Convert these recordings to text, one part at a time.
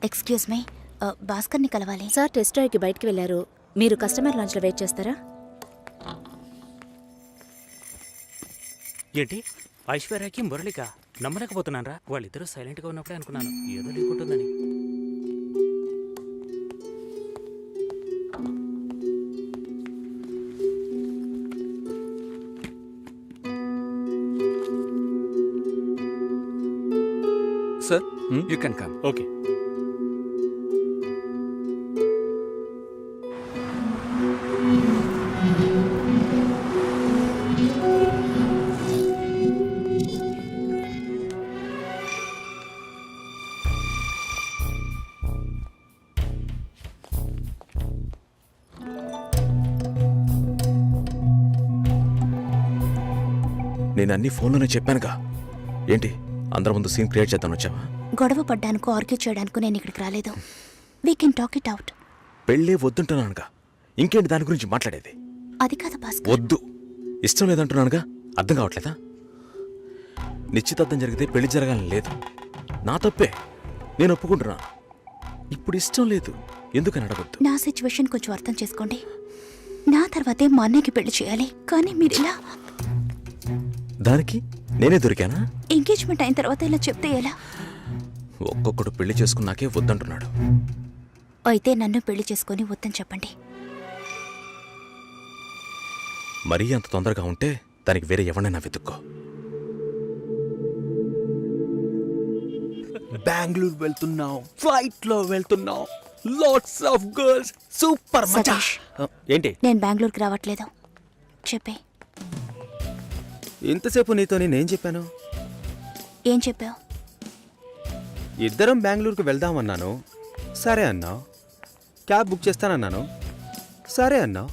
Excuse me, భాస్కర్ని కలవాలి. Sir test డ్రైవ్కి బయటికి వెళ్ళారు. మీరు కస్టమర్ లాంచ్లో వెయిట్ చేస్తారా? ఏంటి ఐశ్వర్యకి మురళిక నమ్మలేకపోతున్నాను రా. వాళ్ళిద్దరూ సైలెంట్గా ఉన్నప్పుడే అనుకున్నాను ఏదో లేకుంటుందని. Sir, you can come. Okay. నేను అన్ని ఫోన్లోనే చెప్పానుగా. ఏంటి అందరి ముందు సీన్ క్రియేట్ చేద్దాం వచ్చావా? గొడవ పడ్డానుకో, ఆర్గ్యూ చేయడానికి నేను ఇక్కడికి రాలేదు. We can talk it out. పెళ్ళే వద్దుంటున్నానుగా, ఇంకేంటి దాని గురించి మాట్లాడేది? అది కాదు భాస్కర్. వద్దు, ఇష్టం లేదంటున్నానుగా. అర్థం కావట్లేదా? నిశ్చితార్థం జరిగితే పెళ్లి జరగాలని లేదు, నా తప్పే, నేను ఒప్పుకుంటున్నా. ఇప్పుడు ఇష్టం లేదు, ఎందుకని అడగొద్దు. నా సిచ్యువేషన్ కొంచెం అర్థం చేసుకోండి. నా తర్వాతే మా అన్నయ్యకి పెళ్లి చేయాలి, కానీ మీరు ఇలా. దానికి నేనే దొరికానా? ఎంగేజ్మెంట్ అయిన తర్వాత ఇలా చెప్తే ఎలా? ఒక్కొక్కడు పెళ్లి చేసుకున్నాకే వద్దంటున్నాడు. అయితే నన్ను పెళ్లి చేసుకొని వద్దని చెప్పండి. మరీ అంత తొందరగా ఉంటే దానికి వేరే ఎవరినైనా వెతుక్కో. బెంగళూరు వెళ్తున్నాం, ఫ్లైట్ లో వెళ్తున్నాం, లాట్స్ ఆఫ్ గర్ల్స్, సూపర్ మచా. సతీష్, ఏంటి నేను బెంగళూరుకి రావట్లేదు. చెప్పే. ఇంతసేపు నీతో నేనేం చెప్పాను? ఏం చెప్పావు? ఇద్దరం బెంగళూరుకు వెళ్దామన్నాను, సరే అన్నావు. క్యాబ్ బుక్ చేస్తానన్నాను, సరే అన్నావు.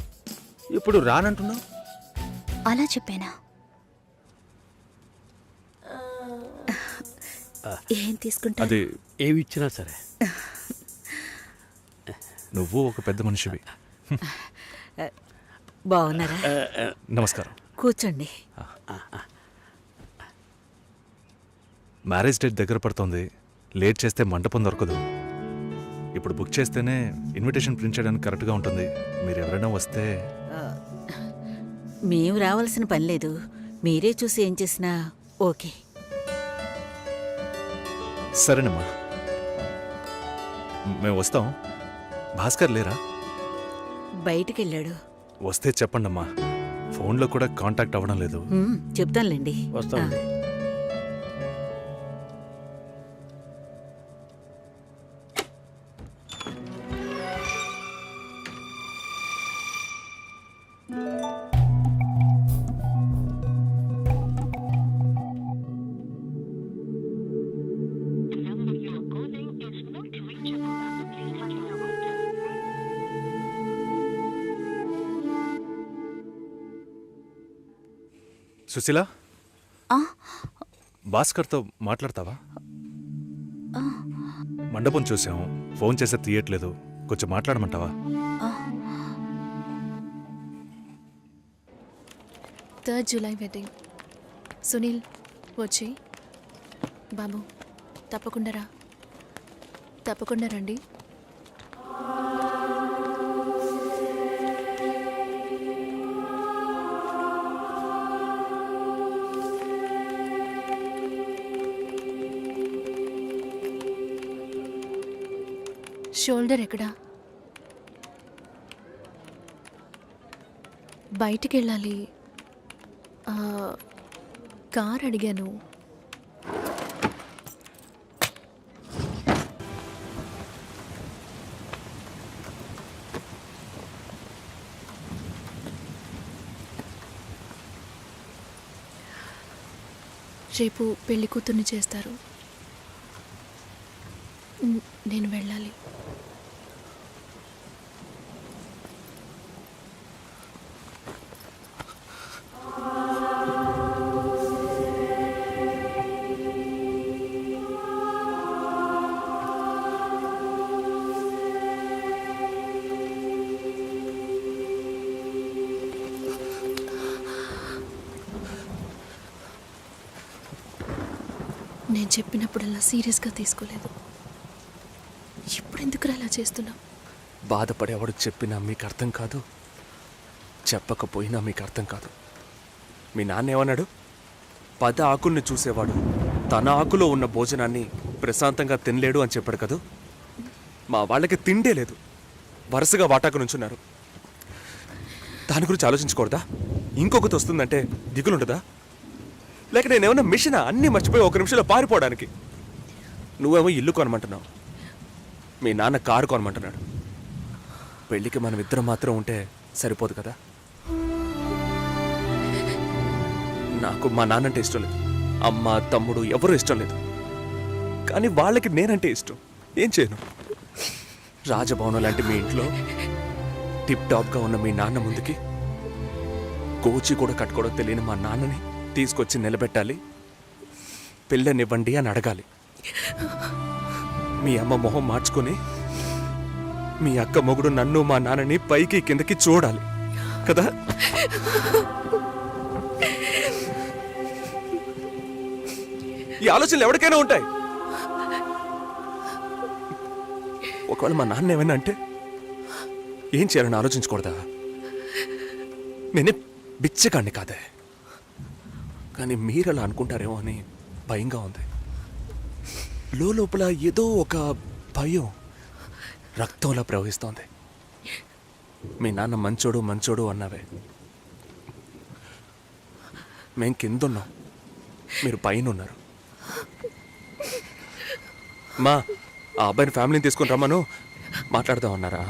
ఇప్పుడు రానంటున్నావు. అలా చెప్పానా? ఏం తీసుకుంటా? అది ఏమి ఇచ్చినా సరే. నువ్వు ఒక పెద్ద మనిషివి. బాగున్నారా? నమస్కారం. కూర్చోండి. మ్యారేజ్ డేట్ దగ్గర పడుతోంది, లేట్ చేస్తే మంటపం దొరకదు. ఇప్పుడు బుక్ చేస్తేనే ఇన్విటేషన్ ప్రింట్ చేయడానికి కరెక్ట్గా ఉంటుంది. మీరు ఎవరైనా వస్తే. మేము రావాల్సిన పని లేదు, మీరే చూసి ఏం చేసినా ఓకే. సరేనమ్మా, మేము వస్తాం. భాస్కర్ లేరా? బయటికి వెళ్ళాడు. వస్తే చెప్పండమ్మా, ఫోన్లో కూడా కాంటాక్ట్ అవ్వడం లేదు. చెప్తానులేండి. వస్తామండి. సుశీల, ఆ? భాస్కర్తో మాట్లాడతావా? మండపం చూసాం, ఫోన్ చేస్తే తీయట్లేదు, కొంచెం మాట్లాడమంటావా? 3rd July wedding. సునీల్ వచ్చి. బాబు తప్పకుండా రండి. షోల్డర్ ఎక్కడా? బయటికి వెళ్ళాలి. కార్ అడిగాను. రేపు పెళ్లి కూతుర్ని చేస్తారు. నేను వెళ్ళాలి. నేను చెప్పినప్పుడల్లా సీరియస్గా తీసుకోలేదు. ఎందుకు అలా చేస్తున్నావు? బాధపడేవాడు చెప్పినా మీకు అర్థం కాదు, చెప్పకపోయినా మీకు అర్థం కాదు. మీ నాన్న ఏమన్నాడు? 10 ఆకుల్ని చూసేవాడు తన ఆకులో ఉన్న భోజనాన్ని ప్రశాంతంగా తినలేడు అని చెప్పాడు కదూ. మా వాళ్ళకి తిండే లేదు, వరుసగా వాటాకు నుంచున్నారు. దాని గురించి ఆలోచించకూడదా? ఇంకొకటి వస్తుందంటే దిగులుంటుందా? లేక నేనేమన్నా మిషనా అన్నీ మర్చిపోయి 1 నిమిషంలో పారిపోవడానికి? నువ్వేమో ఇల్లు కొనమంటున్నావు, మీ నాన్న కారు కొనమంటున్నాడు. పెళ్ళికి మనం ఇద్దరం మాత్రం ఉంటే సరిపోదు కదా. నాకు మా నాన్నంటే ఇష్టం లేదు, అమ్మ తమ్ముడు ఎవరూ ఇష్టం లేదు. కానీ వాళ్ళకి నేనంటే ఇష్టం. ఏం చేయను? రాజభవనం లాంటి మీ ఇంట్లో టిప్ టాప్గా ఉన్న మీ నాన్న ముందుకి కోచి కూడా కట్టుకోవడం తెలియని మా నాన్నని తీసుకొచ్చి నిలబెట్టాలి, పిల్లనివ్వండి అని అడగాలి. మీ అమ్మ మొహం మార్చుకొని మీ అక్క మొగుడు నన్ను మా నాన్నని పైకి కిందకి చూడాలి కదా. ఈ ఆలోచనలు ఎవరికైనా ఉంటాయి. ఒకవేళ మా నాన్న ఏమైనా అంటే ఏం చేయాలని ఆలోచించకూడదా? నేనే బిచ్చగాడిని కాదే, కానీ మీరు అలా అనుకుంటారేమో అని భయంగా ఉంది. లోపల ఏదో ఒక భయం రక్తంలా ప్రవహిస్తోంది. మీ నాన్న మంచోడు మంచోడు అన్నావే, మేం కిందున్నాం, మీరు పైన ఉన్నారు. మా ఆ అబ్బాయిని ఫ్యామిలీని తీసుకుని రమ్మను, మాట్లాడదామన్నారా?